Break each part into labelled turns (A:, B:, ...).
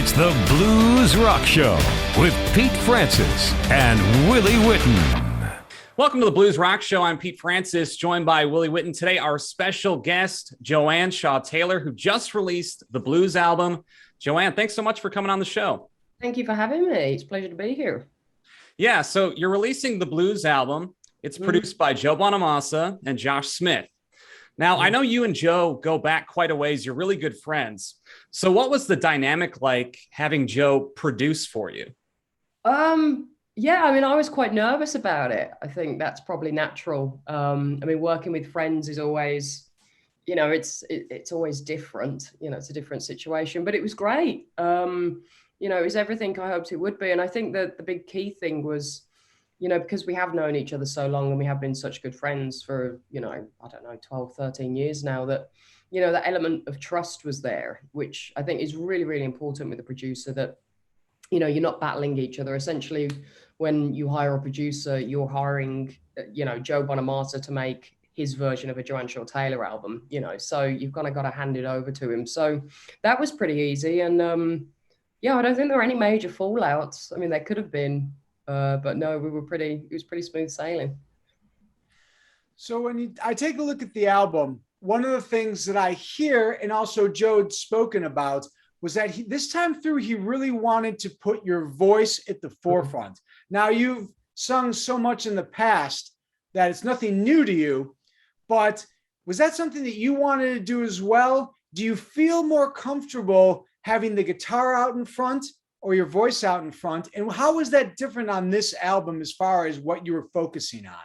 A: It's the Blues Rock Show with Pete Francis and Willie Witten.
B: Welcome to the Blues Rock Show. I'm Pete Francis, joined by Willie Witten. Today, our special guest, Joanne Shaw Taylor, who just released the Blues album. Joanne, thanks so much for coming on the show.
C: Thank you for having me. It's a pleasure to be here.
B: Yeah, so you're releasing the Blues album. It's produced by Joe Bonamassa and Josh Smith. Now, I know you and Joe go back quite a ways. You're really good friends. So what was the dynamic like having Joe produce for you?
C: Yeah, I mean, I was quite nervous about it. I think that's probably natural. I mean, working with friends is always, it's always different. It's a different situation, but it was great. It was everything I hoped it would be. And I think that the big key thing was, because we have known each other so long and we have been such good friends for, 12, 13 years now, that, that element of trust was there, which I think is really, really important with a producer, that, you're not battling each other. Essentially, when you hire a producer, you're hiring, Joe Bonamassa to make his version of a Joanne Shaw Taylor album, so you've kind of got to hand it over to him. So that was pretty easy. And I don't think there were any major fallouts. I mean, there could have been, but no, it was pretty smooth sailing.
D: So when I take a look at the album, one of the things that I hear, and also Joe had spoken about, was that this time through, he really wanted to put your voice at the forefront. Now, you've sung so much in the past that it's nothing new to you, but was that something that you wanted to do as well? Do you feel more comfortable having the guitar out in front or your voice out in front? And how was that different on this album as far as what you were focusing on?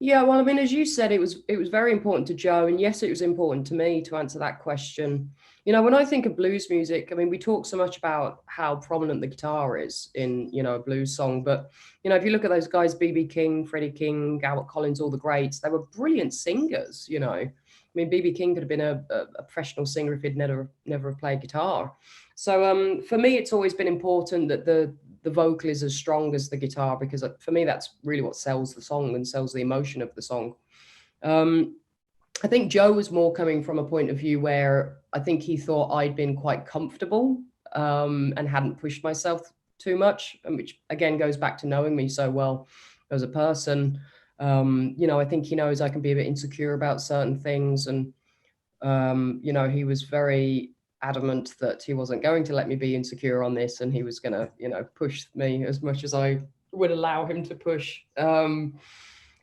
C: Yeah, well, I mean, as you said, it was very important to Joe. And yes, it was important to me to answer that question. When I think of blues music, I mean, we talk so much about how prominent the guitar is in, a blues song. But, if you look at those guys, B.B. King, Freddie King, Albert Collins, all the greats, they were brilliant singers, I mean, B.B. King could have been a professional singer if he'd never have played guitar. So for me, it's always been important that the vocal is as strong as the guitar, because for me, that's really what sells the song and sells the emotion of the song. I think Joe was more coming from a point of view where I think he thought I'd been quite comfortable and hadn't pushed myself too much, which again goes back to knowing me so well as a person. I think he knows I can be a bit insecure about certain things. And, he was very adamant that he wasn't going to let me be insecure on this, and he was going to, push me as much as I would allow him to push.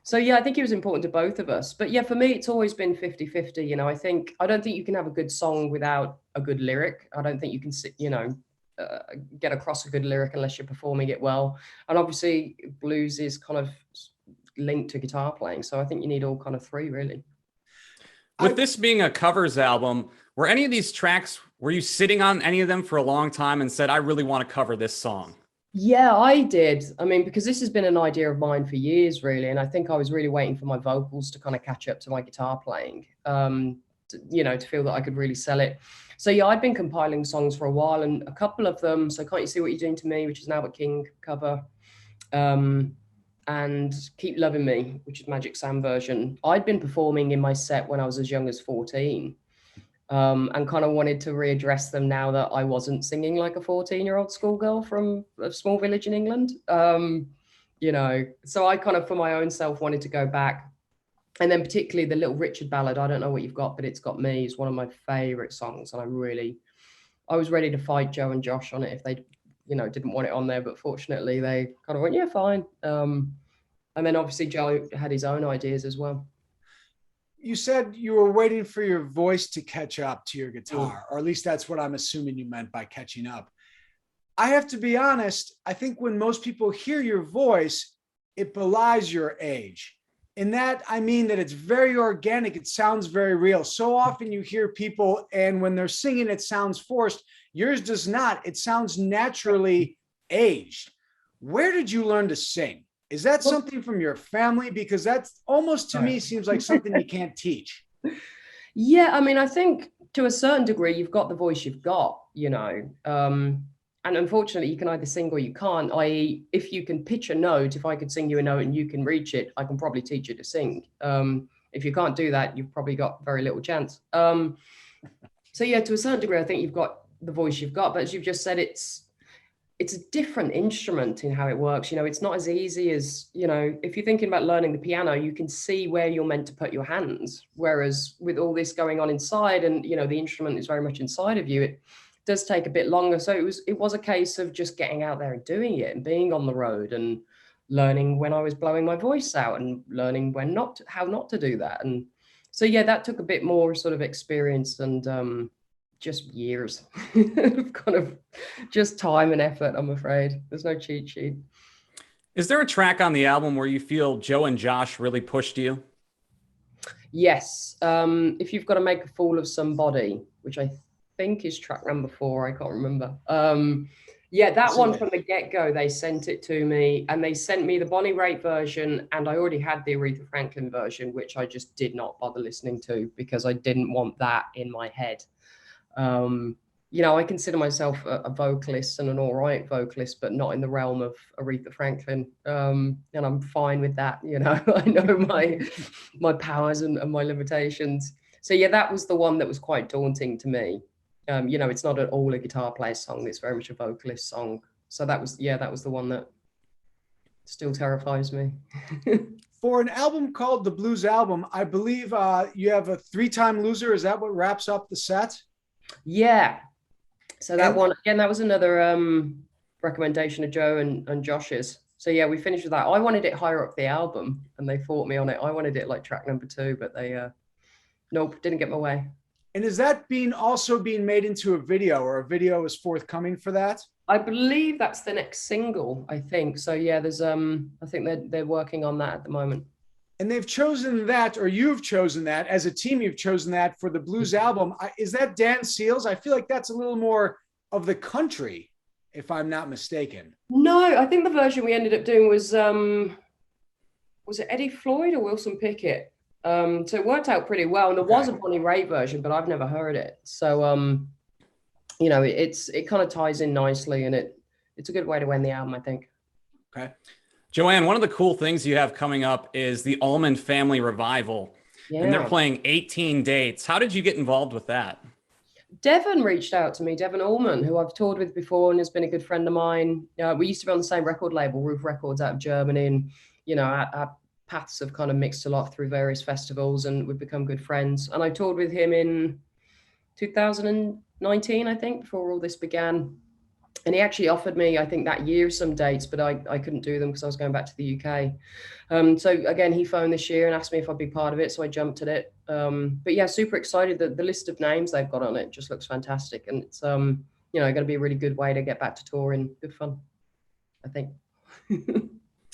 C: So yeah, I think it was important to both of us. But yeah, for me, it's always been 50-50. I don't think you can have a good song without a good lyric. I don't think you can, get across a good lyric unless you're performing it well. And obviously blues is kind of linked to guitar playing. So I think you need all kind of three, really.
B: With this being a covers album, were any of these tracks, were you sitting on any of them for a long time and said, I really want to cover this song?
C: Yeah, I did. I mean, because this has been an idea of mine for years, really. And I think I was really waiting for my vocals to kind of catch up to my guitar playing, to feel that I could really sell it. So yeah, I'd been compiling songs for a while, and a couple of them, so Can't You See What You're Doing to Me, which is an Albert King cover, and Keep Loving Me, which is Magic Sam version, I'd been performing in my set when I was as young as 14. And kind of wanted to readdress them now that I wasn't singing like a 14-year-old schoolgirl from a small village in England. So I kind of, for my own self, wanted to go back. And then particularly the Little Richard ballad, I Don't Know What You've Got, But It's Got Me, is one of my favorite songs. And I was ready to fight Joe and Josh on it if they, didn't want it on there. But fortunately, they kind of went, yeah, fine. And then obviously Joe had his own ideas as well.
D: You said you were waiting for your voice to catch up to your guitar, or at least that's what I'm assuming you meant by catching up. I have to be honest, I think when most people hear your voice, it belies your age. In that, I mean that it's very organic. It sounds very real. So often you hear people, and when they're singing, it sounds forced. Yours does not. It sounds naturally aged. Where did you learn to sing? Is that something from your family? Because that's almost to me seems like something you can't teach.
C: Yeah, I mean, I think to a certain degree, you've got the voice you've got, and unfortunately, you can either sing or you can't. I.e., if you can pitch a note, if I could sing you a note and you can reach it, I can probably teach you to sing. If you can't do that, you've probably got very little chance. So yeah, to a certain degree, I think you've got the voice you've got. But as you've just said, it's a different instrument in how it works. It's not as easy as, if you're thinking about learning the piano, you can see where you're meant to put your hands. Whereas with all this going on inside and, the instrument is very much inside of you, it does take a bit longer. So it was a case of just getting out there and doing it and being on the road and learning when I was blowing my voice out and learning how not to do that. And so, yeah, that took a bit more sort of experience and, just years of kind of just time and effort, I'm afraid. There's no cheat sheet.
B: Is there a track on the album where you feel Joe and Josh really pushed you?
C: Yes. If You've Got to Make a Fool of Somebody, which I think is track number 4, I can't remember. Yeah, that one from the get-go, they sent it to me, and they sent me the Bonnie Raitt version, and I already had the Aretha Franklin version, which I just did not bother listening to because I didn't want that in my head. I consider myself a vocalist and an all right vocalist, but not in the realm of Aretha Franklin. And I'm fine with that. I know my powers and my limitations. So yeah, that was the one that was quite daunting to me. It's not at all a guitar player song. It's very much a vocalist song. So that was the one that still terrifies me.
D: For an album called The Blues Album, I believe you have a 3-time loser. Is that what wraps up the set?
C: Yeah. So that one, again, that was another recommendation of Joe and Josh's. So yeah, we finished with that. I wanted it higher up the album and they fought me on it. I wanted it like track number 2, but they, nope, didn't get my way.
D: And is that also being made into a video, or a video is forthcoming for that?
C: I believe that's the next single, I think. So yeah, there's, I think they're working on that at the moment.
D: And they've chosen that, or you've chosen that as a team, you've chosen that for the blues album. Is that Dan Seals? I feel like that's a little more of the country, if I'm not mistaken.
C: No, I think the version we ended up doing was it Eddie Floyd or Wilson Pickett? So it worked out pretty well. And there was a Bonnie Raitt version, but I've never heard it. So, it kind of ties in nicely, and it's a good way to end the album, I think.
D: Okay.
B: Joanne, one of the cool things you have coming up is the Allman Family Revival, and they're playing 18 dates. How did you get involved with that? Devon
C: reached out to me, Devon Allman, who I've toured with before and has been a good friend of mine. We used to be on the same record label, Roof Records, out of Germany, and, our paths have kind of mixed a lot through various festivals, and we've become good friends. And I toured with him in 2019, I think, before all this began. And he actually offered me, I think that year, some dates, but I couldn't do them because I was going back to the UK. So again, he phoned this year and asked me if I'd be part of it. So I jumped at it. But yeah, super excited. The list of names they've got on it just looks fantastic. And it's, going to be a really good way to get back to touring. Good fun, I think.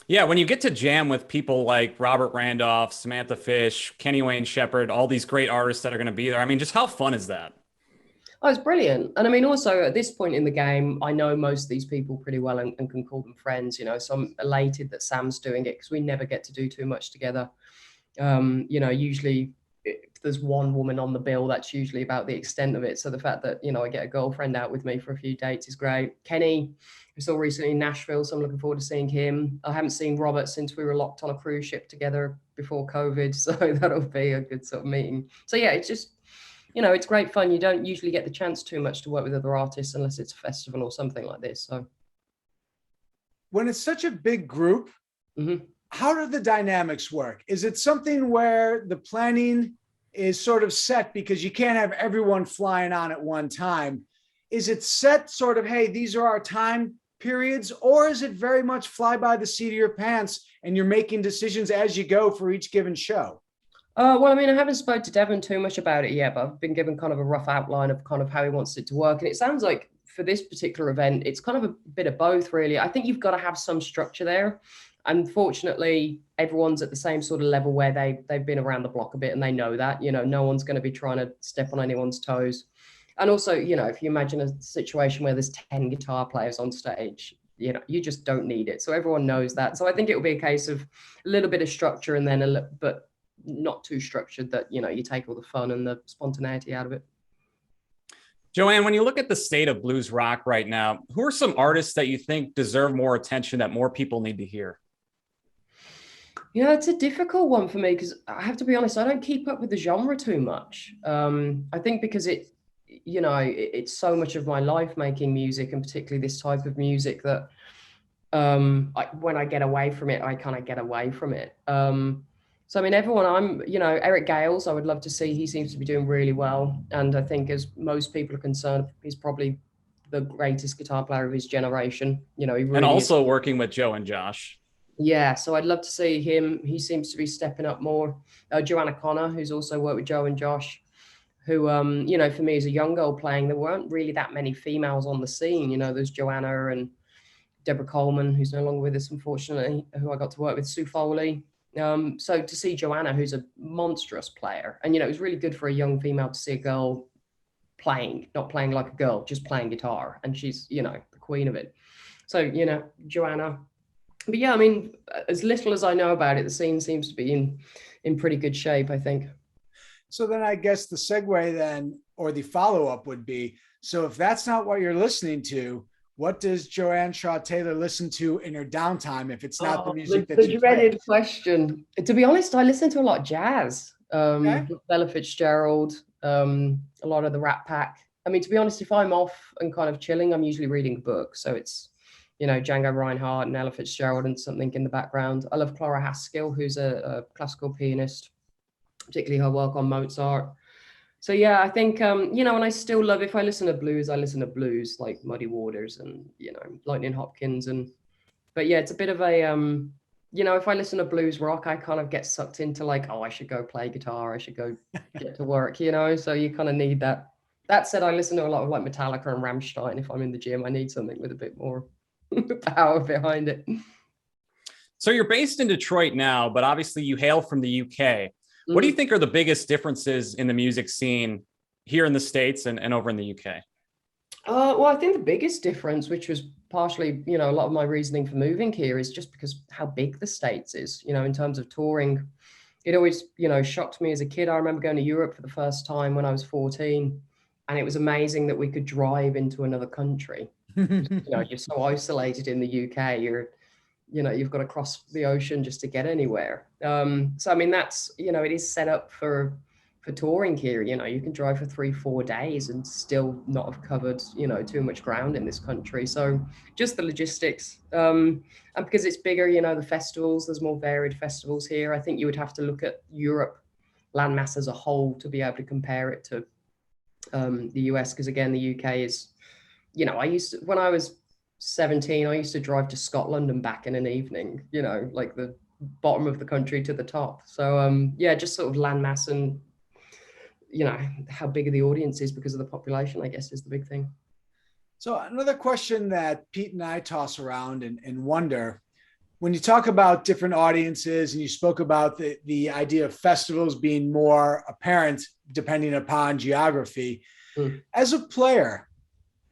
B: Yeah, when you get to jam with people like Robert Randolph, Samantha Fish, Kenny Wayne Shepherd, all these great artists that are going to be there. I mean, just how fun is that?
C: Oh, it's brilliant. And I mean, also at this point in the game, I know most of these people pretty well and can call them friends, so I'm elated that Sam's doing it because we never get to do too much together. Usually if there's one woman on the bill, that's usually about the extent of it. So the fact that, I get a girlfriend out with me for a few dates is great. Kenny, we saw recently in Nashville, so I'm looking forward to seeing him. I haven't seen Robert since we were locked on a cruise ship together before COVID. So that'll be a good sort of meeting. So yeah, it's just, it's great fun. You don't usually get the chance too much to work with other artists unless it's a festival or something like this. So
D: when it's such a big group, how do the dynamics work? Is it something where the planning is sort of set because you can't have everyone flying on at one time? Is it set sort of, hey, these are our time periods, or is it very much fly by the seat of your pants and you're making decisions as you go for each given show?
C: Well, I mean, I haven't spoke to Devon too much about it yet, but I've been given kind of a rough outline of kind of how he wants it to work. And it sounds like for this particular event, it's kind of a bit of both, really. I think you've got to have some structure there. Unfortunately, everyone's at the same sort of level where they've been around the block a bit and they know that, no one's going to be trying to step on anyone's toes. And also, if you imagine a situation where there's 10 guitar players on stage, you just don't need it. So everyone knows that. So I think it will be a case of a little bit of structure and then but not too structured that, you take all the fun and the spontaneity out of it.
B: Joanne, when you look at the state of blues rock right now, who are some artists that you think deserve more attention that more people need to hear?
C: It's a difficult one for me because I have to be honest, I don't keep up with the genre too much. I think because it you know, it's so much of my life making music, and particularly this type of music, that when I get away from it, I kind of get away from it. So I mean, everyone, you know, Eric Gales, I would love to see. He seems to be doing really well, and I think, as most people are concerned, he's probably the greatest guitar player of his generation. You know, he really
B: And also
C: is.
B: working with Joe and Josh.
C: Yeah, so I'd love to see him. He seems to be stepping up more. Joanna Connor, who's also worked with Joe and Josh, who, you know, for me as a young girl playing, there weren't really that many females on the scene. You know, there's Joanna and Deborah Coleman, who's no longer with us, unfortunately, who I got to work with, Sue Foley. So to see Joanna, who's a monstrous player, and, you know, it was really good for a young female to see a girl playing, not playing like a girl, just playing guitar. And she's, you know, the queen of it. So, you know, Joanna. But yeah, I mean, as little as I know about it, the scene seems to be in pretty good shape, I think.
D: So then I guess the segue then, or the follow-up would be, so if that's not what you're listening to, what does Joanne Shaw Taylor listen to in her downtime if it's not the music that you play?
C: The dreaded question. To be honest, I listen to a lot of jazz.
D: Okay.
C: Bella Fitzgerald, a lot of the Rat Pack. I mean, to be honest, if I'm off and kind of chilling, I'm usually reading a book. So it's, you know, Django Reinhardt and Ella Fitzgerald and something in the background. I love Clara Haskell, who's a classical pianist, particularly her work on Mozart. So yeah, I think, you know, and I still love, if I listen to blues, I listen to blues like Muddy Waters and, you know, Lightning Hopkins. But yeah, it's a bit of a, you know, if I listen to blues rock, I kind of get sucked into like, oh, I should go play guitar. I should go get to work, you know? So you kind of need that. That said, I listen to a lot of like Metallica and Rammstein. If I'm in the gym, I need something with a bit more power behind it.
B: So you're based in Detroit now, but obviously you hail from the UK. What do you think are the biggest differences in the music scene here in the States and over in the UK?
C: Well, I think the biggest difference, which was partially, you know, a lot of my reasoning for moving here, is just because how big the States is, you know, in terms of touring. It always, you know, shocked me as a kid. I remember going to Europe for the first time when I was 14, and it was amazing that we could drive into another country. You know, you're so isolated in the UK. You know, you've got to cross the ocean just to get anywhere. So, I mean, that's, you know, it is set up for touring here. You know, you can drive for 3-4 days and still not have covered, you know, too much ground in this country. So just the logistics. And because it's bigger, you know, the festivals, there's more varied festivals here. I think you would have to look at Europe landmass as a whole to be able to compare it to the US. Because again, the UK is, you know, when I was 17, I used to drive to Scotland and back in an evening, you know, like the bottom of the country to the top. So yeah, just sort of landmass and, you know, how big the audience is because of the population, I guess, is the big thing.
D: So another question that Pete and I toss around and wonder, when you talk about different audiences and you spoke about the idea of festivals being more apparent depending upon geography, as a player,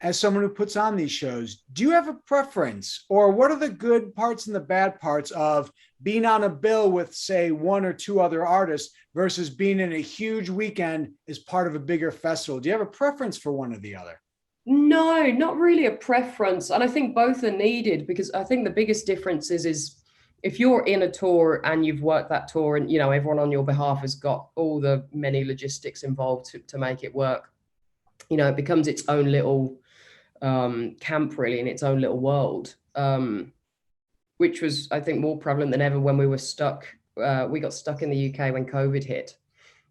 D: as someone who puts on these shows, do you have a preference, or what are the good parts and the bad parts of being on a bill with, say, 1 or 2 other artists versus being in a huge weekend as part of a bigger festival? Do you have a preference for one or the other?
C: No, not really a preference. And I think both are needed, because I think the biggest difference is if you're in a tour and you've worked that tour and, you know, everyone on your behalf has got all the many logistics involved to make it work, you know, it becomes its own little camp, really, in its own little world, which was, I think, more prevalent than ever when we were stuck. We got stuck in the UK when COVID hit,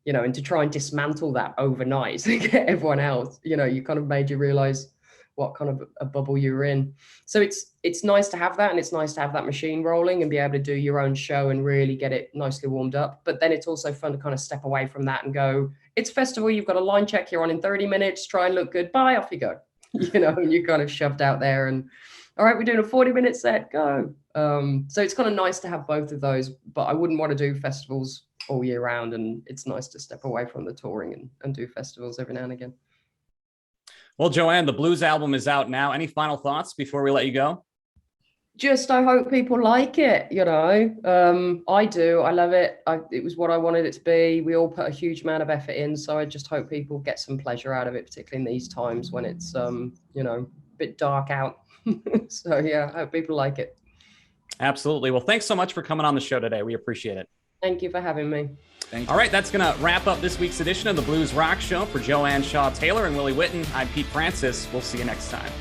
C: you know, and to try and dismantle that overnight to get everyone else, you know, you kind of made you realize what kind of a bubble you were in. So it's nice to have that, and it's nice to have that machine rolling and be able to do your own show and really get it nicely warmed up. But then it's also fun to kind of step away from that and go, it's festival, you've got a line check, you're on in 30 minutes, try and look good, bye, off you go. You know, and you're kind of shoved out there and, all right, we're doing a 40-minute set, go. So it's kind of nice to have both of those, but I wouldn't want to do festivals all year round. And it's nice to step away from the touring and do festivals every now and again.
B: Well, Joanne, the blues album is out now. Any final thoughts before we let you go?
C: Just, I hope people like it, you know. I do. I love it. It was what I wanted it to be. We all put a huge amount of effort in. So I just hope people get some pleasure out of it, particularly in these times when it's, you know, a bit dark out. So yeah, I hope people like it.
B: Absolutely. Well, thanks so much for coming on the show today. We appreciate it.
C: Thank you for having me.
D: Thank you.
B: All right, that's going to wrap up this week's edition of the Blues Rock Show. For Joanne Shaw Taylor and Willie Witten, I'm Pete Francis. We'll see you next time.